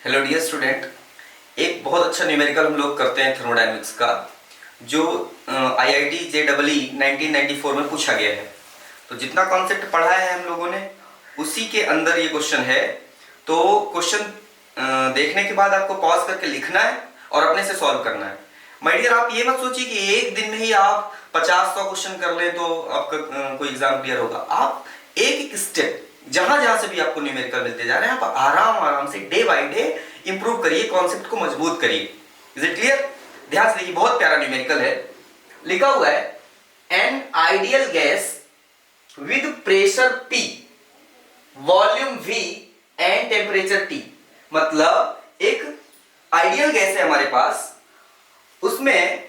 Hello dear student. एक बहुत अच्छा न्यूमेरिकल हम लोग करते हैं थर्मोडायनेमिक्स का, जो IIT JEE 1994 में पूछा गया है। तो जितना कॉन्सेप्ट पढ़ा है हम लोगों ने उसी के अंदर ये क्वेश्चन है। तो क्वेश्चन देखने के बाद आपको पॉज करके लिखना है और अपने से सॉल्व करना है। माय डियर, आप ये मत सोचिए कि एक दिन में ही आप 50-100 क्वेश्चन कर लें तो आपका कोई एग्जाम क्लियर होगा। आप एक एक स्टेप जहां जहां से भी आपको न्यूमेरिकल मिलते जा रहे हैं, आप आराम आराम से डे बाय डे इंप्रूव करिए, कॉन्सेप्ट को मजबूत करिए। Is it clear? ध्यान से देखिए, बहुत प्यारा न्यूमेरिकल है। लिखा हुआ है an ideal gas with pressure P, volume V and temperature T। मतलब एक आइडियल गैस है हमारे पास, उसमें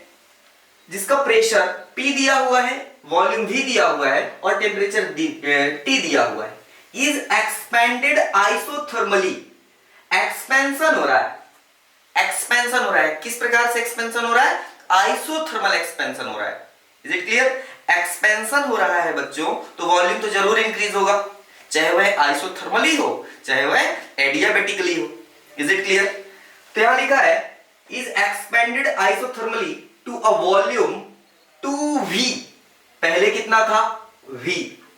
जिसका प्रेशर P दिया हुआ है, वॉल्यूम V दिया हुआ है और टेम्परेचर T दिया हुआ है। Is expanded isothermally. एक्सपेंशन हो रहा है, एक्सपेंशन हो रहा है। किस प्रकार से एक्सपेंशन हो रहा है? आइसोथर्मल एक्सपेंशन हो रहा है। Is it clear? एक्सपेंशन हो रहा है बच्चों, तो वॉल्यूम तो जरूर इंक्रीज होगा, चाहे वह आइसोथर्मली हो चाहे वह एडियाबेटिकली हो। Is it clear? तो यहां लिखा है is expanded isothermally to a volume 2V। पहले कितना था? V।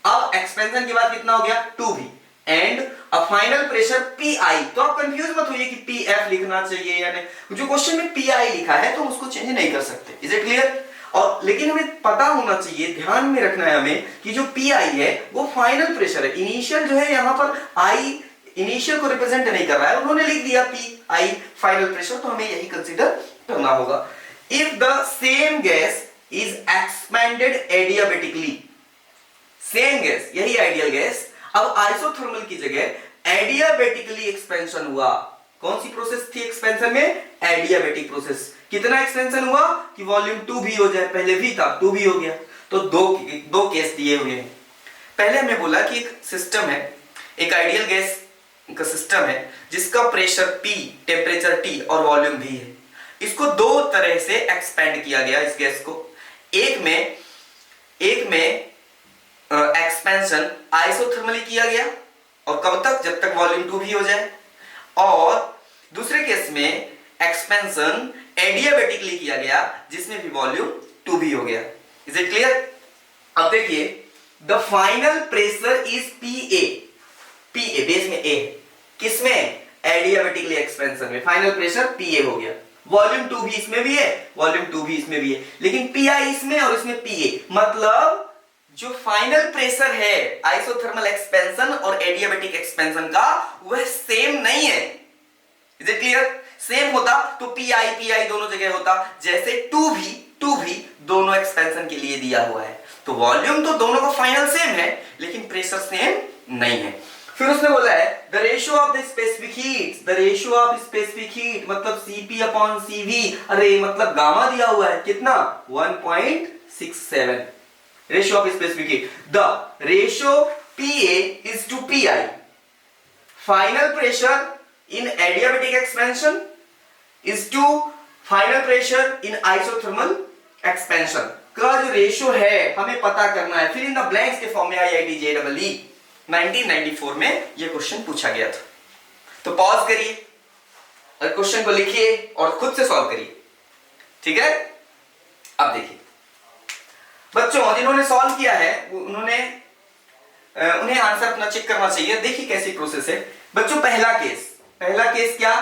अब एक्सपेंशन के बाद कितना हो गया? 2V and a final pressure PI। तो आप कंफ्यूज मत होइए कि PF लिखना चाहिए या नहीं। जो क्वेश्चन में PI लिखा है तो उसको चेंज नहीं कर सकते। Is it clear? और लेकिन हमें पता होना चाहिए, ध्यान में रखना है हमें कि जो PI है वो फाइनल प्रेशर है। इनिशियल जो है यहां पर I इनिशियल को रिप्रेजेंट नहीं कर रहा है, उन्होंने लिख दिया PI फाइनल प्रेशर, तो हमें यही कंसीडर करना होगा। If the same gas is expanded adiabatically, same gas, यही आइडियल गैस, अब आइसोथर्मल की जगह एडियाबेटिकली एक्सपेंशन हुआ। कौन सी प्रोसेस थी एक्सपेंशन में? Adiabatic process. कितना एक्सपेंशन हुआ कि वॉल्यूम 2V हो जाए, पहले V था 2V हो गया। तो दो केस दिए हुए हैं। पहले हमने बोला कि एक सिस्टम है, एक आइडियल गैस का सिस्टम है जिसका प्रेशर P, टेम्परेचर T और वॉल्यूम V है। इसको दो तरह से एक्सपेंड किया गया इस गैस को। एक में एक्सपेंशन आइसोथर्मली किया गया, और कब तक? जब तक वॉल्यूम 2V हो जाए। और दूसरे केस में एक्सपेंशन एडियाबेटिकली किया गया जिसमें भी वॉल्यूम 2V हो गया। Is it clear? अब देखिए, the final pressure is PA। PA base में A, किसमें? एडियाबेटिकली एक्सपेंशन में फाइनल प्रेशर PA हो गया। वॉल्यूम 2V इसमें भी है, वॉल्यूम 2V इसमें भी है, लेकिन PI इसमें और इसमें PA। मतलब जो फाइनल प्रेशर है आइसोथर्मल एक्सपेंशन और एडियाबेटिक एक्सपेंशन का, वह सेम नहीं है। Is it clear? सेम होता तो PI दोनों जगह होता। जैसे 2V दोनों एक्सपेंशन के लिए दिया हुआ है, तो वॉल्यूम तो दोनों का फाइनल सेम है लेकिन प्रेशर सेम नहीं है। फिर उसने बोला है the ratio of the specific heat, the ratio of specific heat मतलब CP/CV। अरे मतलब गामा दिया हुआ है, कितना? 1.67 ratio of specific heat. The ratio PA is to PI। Final pressure in adiabatic expansion is to final pressure in isothermal expansion का जो ratio है हमें पता करना है। फिर इन द ब्लैंक्स के फॉर्म में IIT JEE 1994 में यह क्वेश्चन पूछा गया था। तो पॉज करिए और क्वेश्चन को लिखिए और खुद से सॉल्व करिए, ठीक है? अब देखिए बच्चों, जिन्होंने सॉल्व किया है उन्हें आंसर अपना चेक करना चाहिए। देखिए कैसी प्रोसेस है बच्चों। पहला केस क्या?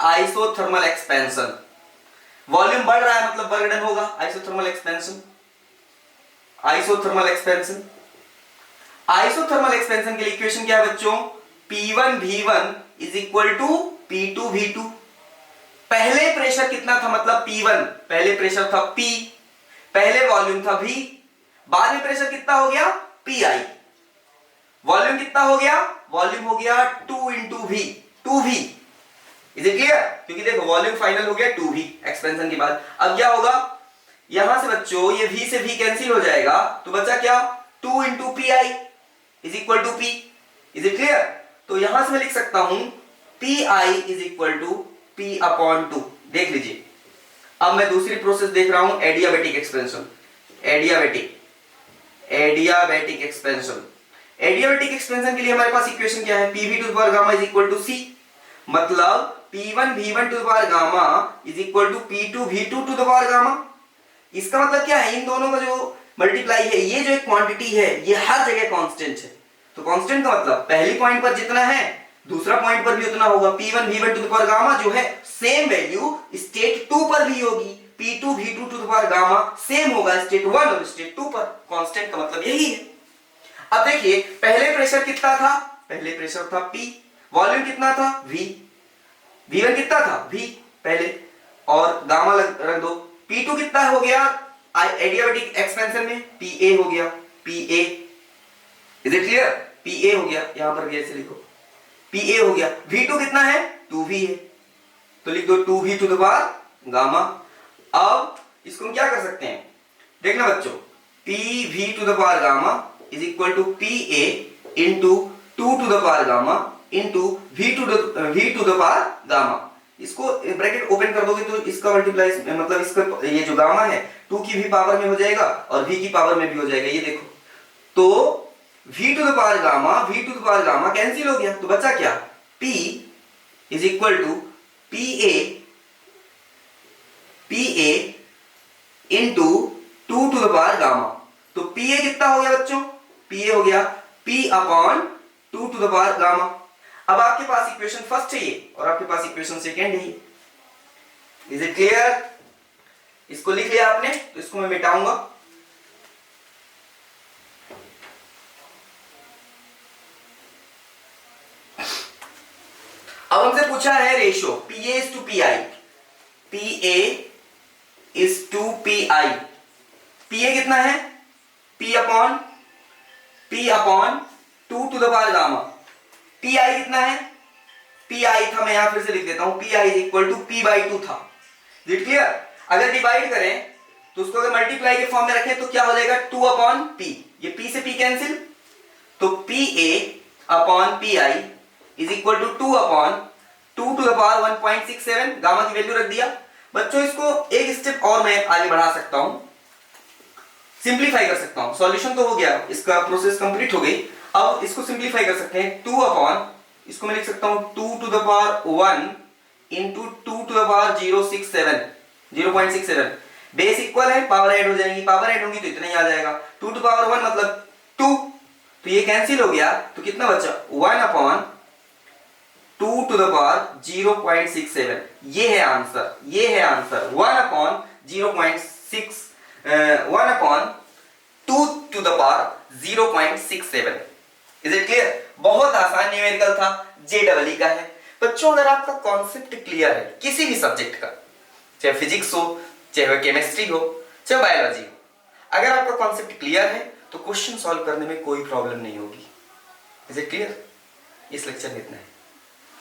Isothermal expansion. वॉल्यूम बढ़ रहा है मतलब बर्डन होगा, आइसोथर्मल एक्सपेंशन के लिए इक्वेशन क्या है बच्चों? P1V1 is equal to P2V2। पहले प्रेशर कितना था? मतलब P1, पहले प्रेशर था P, पहले वॉल्यूम था V, बाद में प्रेशर कितना हो गया? PI। वॉल्यूम कितना हो गया? वॉल्यूम हो गया 2 into V, 2V। Is it clear? क्योंकि देखो वॉल्यूम फाइनल हो गया 2V एक्सपेंशन के बाद। अब क्या होगा? यहां से बच्चों ये V से V कैंसिल हो जाएगा, तो बचा क्या? 2 into PI is equal to P। Is it clear? तो यहां से मैं लिख सकता हूं PI is equal to P/2। देख लीजिए, अब मैं दूसरी प्रोसेस देख रहा हूं, adiabatic expansion. Adiabatic expansion adiabatic expansion के लिए हमारे पास इक्वेशन क्या है, pv to the power gamma is equal to c, मतलब p1 v1 to the power gamma is equal to p2 v2 to the power gamma. इसका मतलब क्या है, इन दोनों का जो मल्टीप्लाई है, ये जो एक क्वांटिटी है ये हर जगह कांस्टेंट है। तो कांस्टेंट का मतलब पहली पॉइंट पर जितना है दूसरा पॉइंट पर भी उतना होगा। p1 v1 to the power gamma जो है सेम वैल्यू स्टेट 2 पर भी होगी, p2 v2 to the power gamma same होगा स्टेट 1 और स्टेट 2 पर। कांस्टेंट का मतलब यही है। अब देखिए पहले प्रेशर कितना था, पहले प्रेशर था P, वॉल्यूम कितना था V, V1 कितना था V पहले, और गामा रख दो। P2 कितना हो गया एडियाबेटिक एक्सपेंशन में, PA हो गया, PA, is it clear, PA हो गया, यहां पर भी ऐसे लिखो PA हो गया। V2 कितना है 2V है, तो लिख दो 2V to the power gamma. अब इसको हम क्या कर सकते हैं, देखना बच्चों, PV to the power gamma is equal to PA into 2 to the power gamma into V to the power gamma. इसको ब्रैकेट ओपन कर दोगे तो इसका मल्टीप्लाई, मतलब इसका ये जो गामा है 2 की भी पावर में हो जाएगा और V की पावर में भी हो जाएगा, ये देखो। तो V to the power gamma, V to the power gamma cancel हो गया, तो बचा क्या, P is equal to PA into 2 to the power gamma. तो PA कितना हो गया बच्चों, PA हो गया P upon 2 to the power gamma. अब आपके पास इक्वेशन फर्स्ट है ये और आपके पास इक्वेशन सेकेंड है ये, इज इट क्लियर। इसको लिख लिया आपने, तो इसको मैं मिटाऊंगा। अब हमसे पूछा है ratio PA is to PI, PA is to PI। PA कितना है P upon 2 to the power gamma. PI कितना है, PI था, मैं यहां फिर से लिख देता हूं, PI is equal to P/2 था, इज इट क्लियर। अगर डिवाइड करें तो उसको अगर मल्टीप्लाई के फॉर्म में रखें तो क्या हो जाएगा 2 अपॉन P, ये P से P कैंसिल, तो PA upon PI is equal to 2 upon 2 to the power 1.67, gamma की वैल्यू रख दिया। बच्चों इसको एक स्टेप और मैं आगे बढ़ा सकता हूं, सिंप्लीफाई कर सकता हूं। सॉल्यूशन तो हो गया, इसका प्रोसेस कंप्लीट हो गई। अब इसको सिंप्लीफाई कर सकते हैं, 2 अपॉन, इसको मैं लिख सकता हूं 2 to the power 1 into 2 to the power 0.67, base equal है, पावर ऐड हो जाएंगी, पावर ऐड होगी तो इतना ही आ जाएगा। 2 टू पावर 1 मतलब 2, तो ये कैंसिल हो गया, तो कितना बचा 1 अपॉन 2 टू द पावर 0.67, ये है आंसर, ये है answer 1 upon 2 to the power 0.67। Is it clear. बहुत आसान न्यूमेरिकल था, JEE का है। बच्चों अगर आपका कॉन्सेप्ट क्लियर है किसी भी सब्जेक्ट का, चाहे फिजिक्स हो, चाहे केमिस्ट्री हो, चाहे बायोलॉजी हो, अगर आपका कॉन्सेप्ट क्लियर है तो क्वेश्चन सॉल्व करने में कोई प्रॉब्लम नहीं होगी। Is it clear. इस लेक्चर में इतना है।